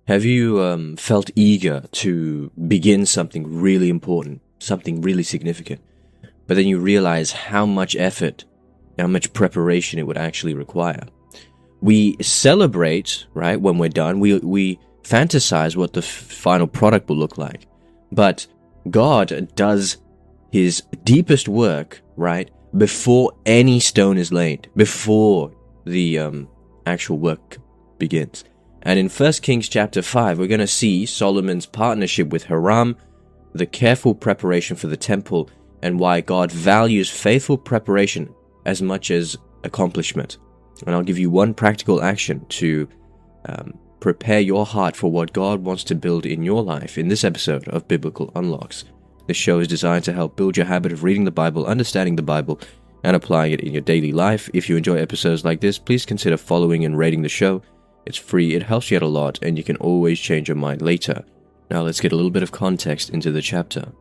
Have you felt eager to begin something really important, something really significant, but then you realize how much effort, how much preparation it would actually require? We celebrate, right, when we're done. We fantasize what the final product will look like. But God does his deepest work, right, before any stone is laid, before the actual work begins. And in 1 Kings chapter 5, we're going to see Solomon's partnership with Hiram, the careful preparation for the temple, and why God values faithful preparation as much as accomplishment. And I'll give you one practical action to prepare your heart for what God wants to build in your life in this episode of Biblical Unlocks. This show is designed to help build your habit of reading the Bible, understanding the Bible, and applying it in your daily life. If you enjoy episodes like this, please consider following and rating the show. It's free, it helps you out a lot, and you can always change your mind later. Now let's get a little bit of context into the chapter.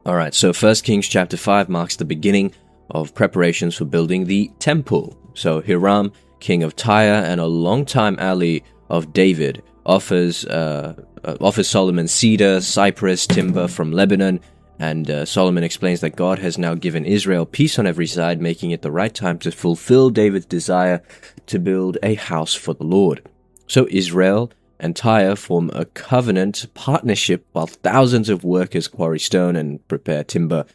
Alright, so 1 Kings chapter 5 marks the beginning of preparations for building the temple. So Hiram, king of Tyre and a longtime ally of David, offers Solomon cedar, cypress, timber from Lebanon, and Solomon explains that God has now given Israel peace on every side, making it the right time to fulfill David's desire to build a house for the Lord. So Israel and Tyre form a covenant partnership while thousands of workers quarry stone and prepare timber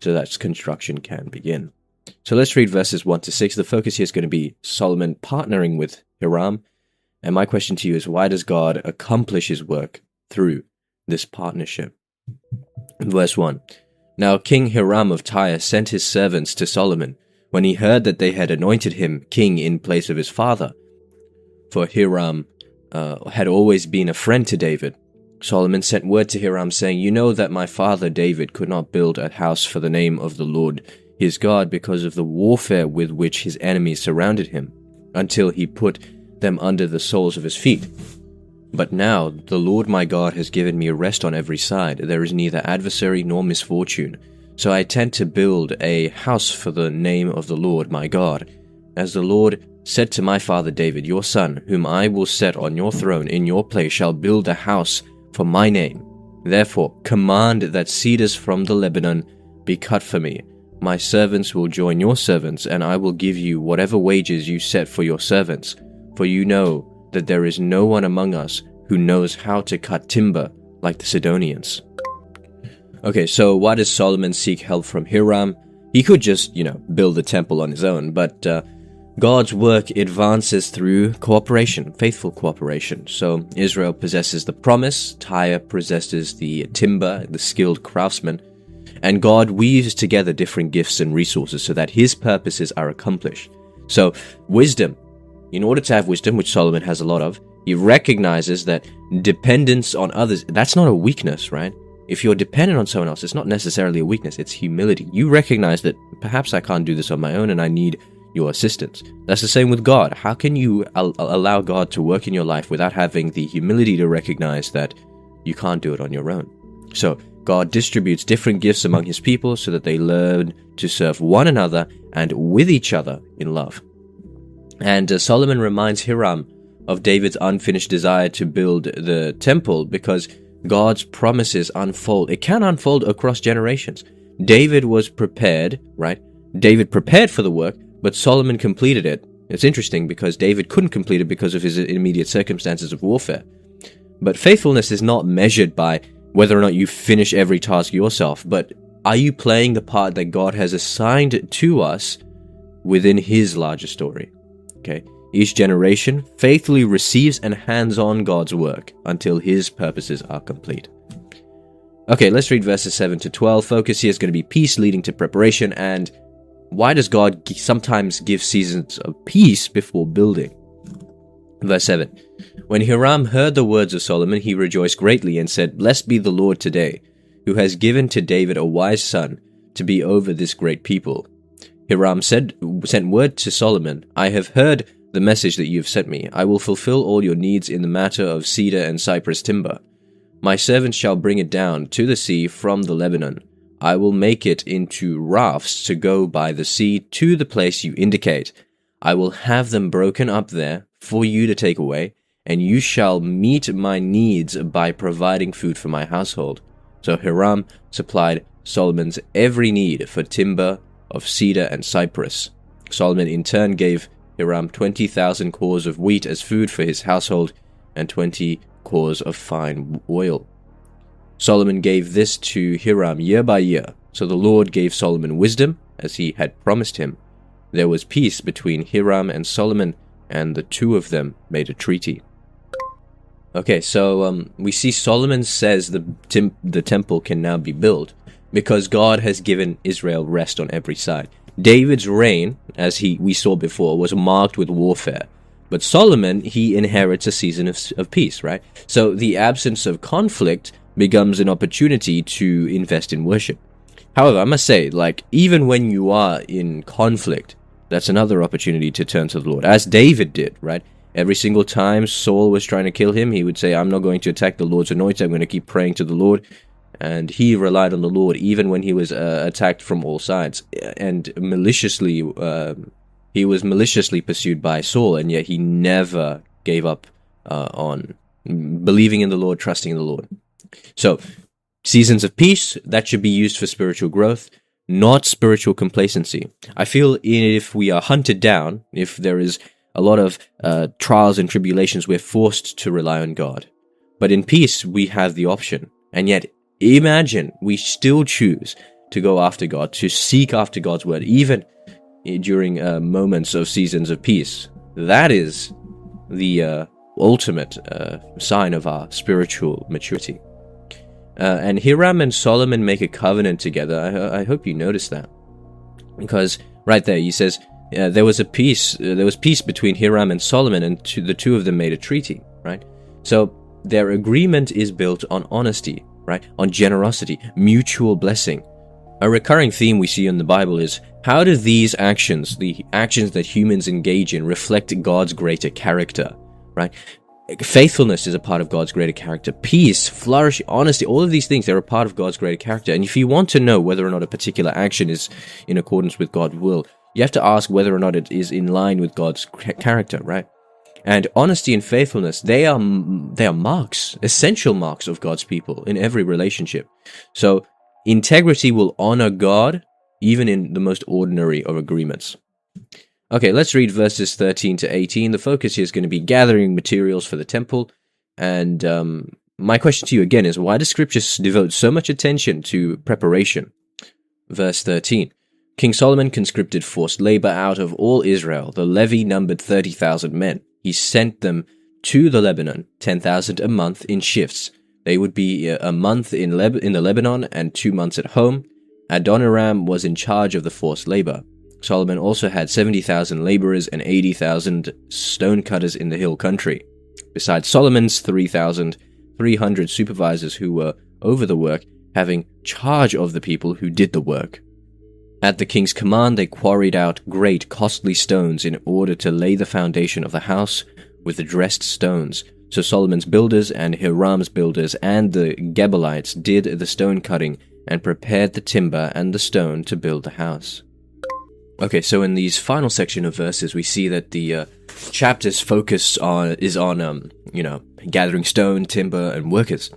so that construction can begin. So let's read verses 1 to 6. The focus here is going to be Solomon partnering with Hiram. And my question to you is, why does God accomplish his work through this partnership? Verse 1. Now King Hiram of Tyre sent his servants to Solomon when he heard that they had anointed him king in place of his father. For Hiram had always been a friend to David. Solomon sent word to Hiram saying, "You know that my father David could not build a house for the name of the Lord his God because of the warfare with which his enemies surrounded him, until he put them under the soles of his feet. But now the Lord my God has given me a rest on every side. There is neither adversary nor misfortune. So I intend to build a house for the name of the Lord my God. As the Lord said to my father David, your son, whom I will set on your throne in your place, shall build a house for my name. Therefore command that cedars from the Lebanon be cut for me. My servants will join your servants, and I will give you whatever wages you set for your servants. For you know that there is no one among us who knows how to cut timber like the Sidonians." Okay, so why does Solomon seek help from Hiram? He could just, build the temple on his own, but God's work advances through cooperation, faithful cooperation. So Israel possesses the promise, Tyre possesses the timber, the skilled craftsmen, and God weaves together different gifts and resources so that his purposes are accomplished. So wisdom. In order to have wisdom, which Solomon has a lot of, he recognizes that dependence on others, that's not a weakness, right? If you're dependent on someone else, it's not necessarily a weakness, it's humility. You recognize that perhaps I can't do this on my own and I need your assistance. That's the same with God. How can you allow God to work in your life without having the humility to recognize that you can't do it on your own? So God distributes different gifts among his people so that they learn to serve one another and with each other in love. And Solomon reminds Hiram of David's unfinished desire to build the temple because God's promises unfold. It can unfold across generations. David was prepared, right? David prepared for the work, but Solomon completed it. It's interesting because David couldn't complete it because of his immediate circumstances of warfare. But faithfulness is not measured by whether or not you finish every task yourself, but are you playing the part that God has assigned to us within his larger story? Okay. Each generation faithfully receives and hands on God's work until his purposes are complete. Okay, let's read verses 7 to 12. Focus here is going to be peace leading to preparation, and why does God sometimes give seasons of peace before building? Verse 7. When Hiram heard the words of Solomon, he rejoiced greatly and said, "Blessed be the Lord today, who has given to David a wise son to be over this great people." Hiram sent word to Solomon, "I have heard the message that you have sent me. I will fulfill all your needs in the matter of cedar and cypress timber. My servants shall bring it down to the sea from the Lebanon. I will make it into rafts to go by the sea to the place you indicate. I will have them broken up there for you to take away, and you shall meet my needs by providing food for my household." So Hiram supplied Solomon's every need for timber of cedar and cypress. Solomon in turn gave Hiram 20,000 cores of wheat as food for his household and 20 cores of fine oil. Solomon gave this to Hiram year by year. So the Lord gave Solomon wisdom, as he had promised him. There was peace between Hiram and Solomon, and the two of them made a treaty. Okay, so we see Solomon says the temple can now be built because God has given Israel rest on every side. David's reign, as we saw before, was marked with warfare. But Solomon, he inherits a season of peace, right? So the absence of conflict becomes an opportunity to invest in worship. However, I must say, even when you are in conflict, that's another opportunity to turn to the Lord, as David did, right? Every single time Saul was trying to kill him, he would say, "I'm not going to attack the Lord's anointed, I'm going to keep praying to the Lord." And he relied on the Lord even when he was attacked from all sides. And he was maliciously pursued by Saul, and yet he never gave up on believing in the Lord, trusting in the Lord. So, seasons of peace, that should be used for spiritual growth, not spiritual complacency. I feel if we are hunted down, if there is a lot of trials and tribulations, we're forced to rely on God. But in peace, we have the option. And yet, imagine we still choose to go after God, to seek after God's word, even during moments of seasons of peace. That is the ultimate sign of our spiritual maturity. And Hiram and Solomon make a covenant together. I hope you noticed that. Because right there, he says, there was peace between Hiram and Solomon, and the two of them made a treaty, right? So their agreement is built on honesty, right? On generosity, mutual blessing. A recurring theme we see in the Bible is, how do these actions, the actions that humans engage in, reflect God's greater character, right? Faithfulness is a part of God's greater character. Peace, flourish, honesty, all of these things, they're a part of God's greater character. And if you want to know whether or not a particular action is in accordance with God's will, you have to ask whether or not it is in line with God's character, right? And honesty and faithfulness, they are marks, essential marks of God's people in every relationship. So integrity will honor God even in the most ordinary of agreements. Okay, let's read verses 13 to 18. The focus here is going to be gathering materials for the temple. And my question to you again is, why does Scripture devote so much attention to preparation? Verse 13. King Solomon conscripted forced labor out of all Israel. The levy numbered 30,000 men. He sent them to the Lebanon, 10,000 a month in shifts. They would be a month in the Lebanon and 2 months at home. Adoniram was in charge of the forced labor. Solomon also had 70,000 laborers and 80,000 stonecutters in the hill country, besides Solomon's 3,300 supervisors who were over the work, having charge of the people who did the work. At the king's command, they quarried out great costly stones in order to lay the foundation of the house with the dressed stones. So Solomon's builders and Hiram's builders and the Gebalites did the stone cutting and prepared the timber and the stone to build the house. Okay, so in these final section of verses, we see that the chapter's focus is on gathering stone, timber, and workers.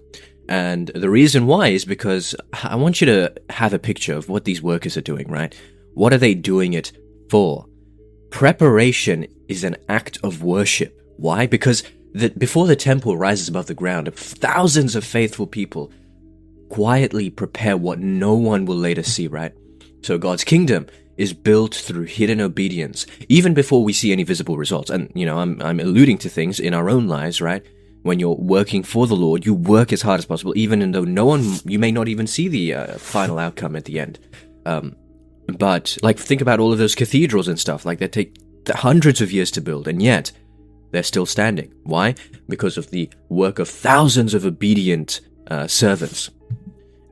And the reason why is because I want you to have a picture of what these workers are doing, right? What are they doing it for? Preparation is an act of worship. Why? Because before the temple rises above the ground, thousands of faithful people quietly prepare what no one will later see, right? So God's kingdom is built through hidden obedience, even before we see any visible results. And, I'm alluding to things in our own lives, right? When you're working for the Lord, you work as hard as possible, even though you may not even see the final outcome at the end. But think about all of those cathedrals and stuff, they take hundreds of years to build, and yet they're still standing. Why? Because of the work of thousands of obedient servants.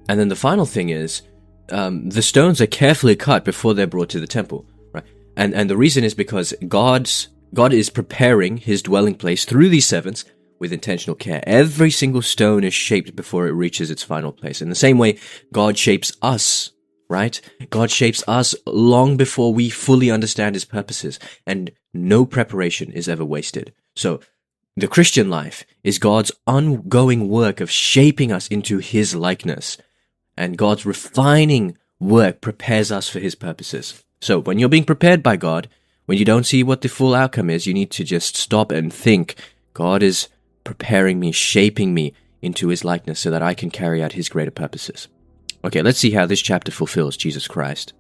And then the final thing is, the stones are carefully cut before they're brought to the temple, right? And the reason is because God is preparing his dwelling place through these servants with intentional care. Every single stone is shaped before it reaches its final place. In the same way, God shapes us, right? God shapes us long before we fully understand his purposes, and no preparation is ever wasted. So, the Christian life is God's ongoing work of shaping us into his likeness, and God's refining work prepares us for his purposes. So, when you're being prepared by God, when you don't see what the full outcome is, you need to just stop and think, God is preparing me, shaping me into his likeness so that I can carry out his greater purposes. Okay, let's see how this chapter fulfills Jesus Christ.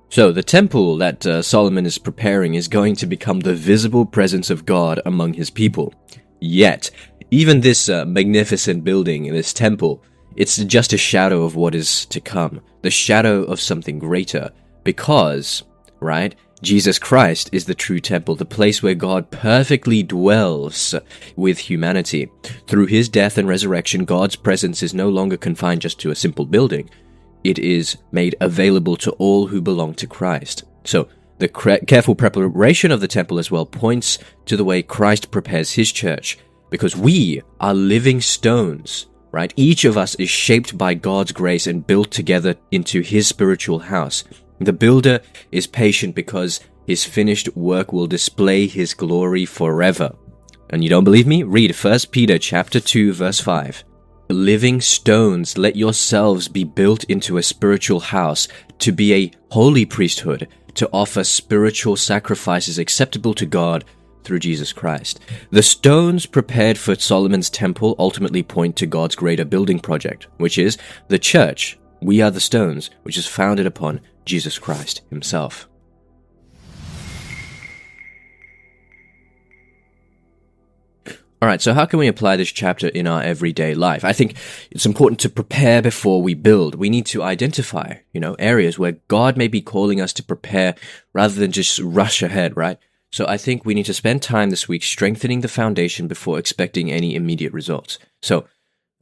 So, the temple that Solomon is preparing is going to become the visible presence of God among his people. Yet, even this magnificent building, this temple, it's just a shadow of what is to come, the shadow of something greater, because, right, Jesus Christ is the true temple, the place where God perfectly dwells with humanity. Through his death and resurrection, God's presence is no longer confined just to a simple building. It is made available to all who belong to Christ. So, the careful preparation of the temple as well points to the way Christ prepares his church, because we are living stones, right? Each of us is shaped by God's grace and built together into his spiritual house. The builder is patient because his finished work will display his glory forever. And you don't believe me? Read 1 Peter chapter 2, verse 5. Living stones, let yourselves be built into a spiritual house, to be a holy priesthood, to offer spiritual sacrifices acceptable to God through Jesus Christ. The stones prepared for Solomon's temple ultimately point to God's greater building project, which is the church. We are the stones, which is founded upon Jesus Christ himself. Alright, so how can we apply this chapter in our everyday life? I think it's important to prepare before we build. We need to identify, areas where God may be calling us to prepare rather than just rush ahead, right? So I think we need to spend time this week strengthening the foundation before expecting any immediate results. So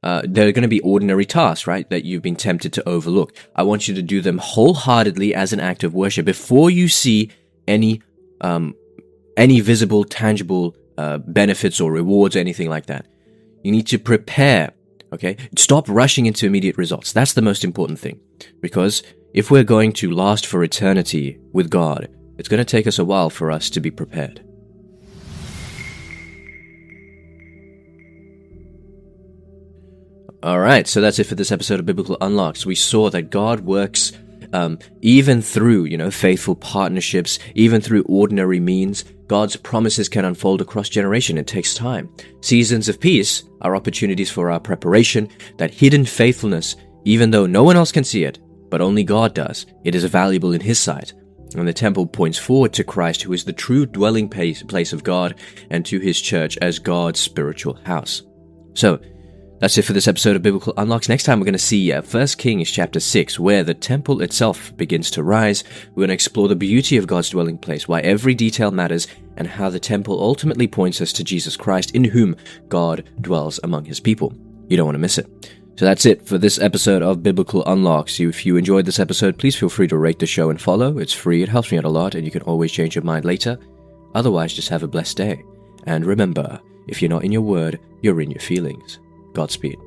there are going to be ordinary tasks, right, that you've been tempted to overlook. I want you to do them wholeheartedly as an act of worship before you see any visible, tangible benefits or rewards, anything like that. You need to prepare, okay? Stop rushing into immediate results. That's the most important thing. Because if we're going to last for eternity with God, it's going to take us a while for us to be prepared. Alright, so that's it for this episode of Biblical Unlocks. We saw that God works even through, faithful partnerships, even through ordinary means. God's promises can unfold across generation. It takes time. Seasons of peace are opportunities for our preparation. That hidden faithfulness, even though no one else can see it, but only God does, it is valuable in his sight. And the temple points forward to Christ, who is the true dwelling place of God, and to his church as God's spiritual house. So, that's it for this episode of Biblical Unlocks. Next time we're going to see 1 Kings chapter 6, where the temple itself begins to rise. We're going to explore the beauty of God's dwelling place, why every detail matters, and how the temple ultimately points us to Jesus Christ, in whom God dwells among his people. You don't want to miss it. So that's it for this episode of Biblical Unlocks. If you enjoyed this episode, please feel free to rate the show and follow. It's free, it helps me out a lot, and you can always change your mind later. Otherwise, just have a blessed day. And remember, if you're not in your word, you're in your feelings. Godspeed.